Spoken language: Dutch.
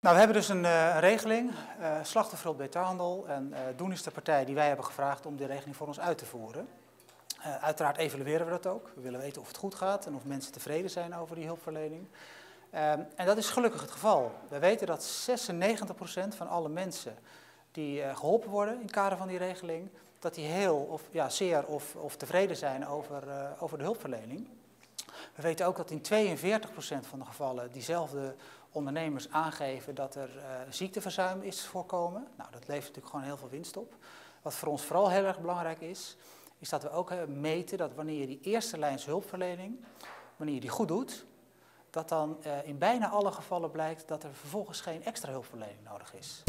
Nou, we hebben dus een regeling, slachtofferhulp detailhandel. En Doen is de partij die wij hebben gevraagd om die regeling voor ons uit te voeren. Uiteraard evalueren we dat ook. We willen weten of het goed gaat en of mensen tevreden zijn over die hulpverlening. En dat is gelukkig het geval. We weten dat 96% van alle mensen die geholpen worden in het kader van die regeling, dat die zeer of tevreden zijn over de hulpverlening. We weten ook dat in 42% van de gevallen diezelfde ondernemers aangeven dat er ziekteverzuim is voorkomen. Nou, dat levert natuurlijk gewoon heel veel winst op. Wat voor ons vooral heel erg belangrijk is dat we ook meten dat wanneer je die eerste lijns hulpverlening, wanneer je die goed doet, dat dan in bijna alle gevallen blijkt dat er vervolgens geen extra hulpverlening nodig is.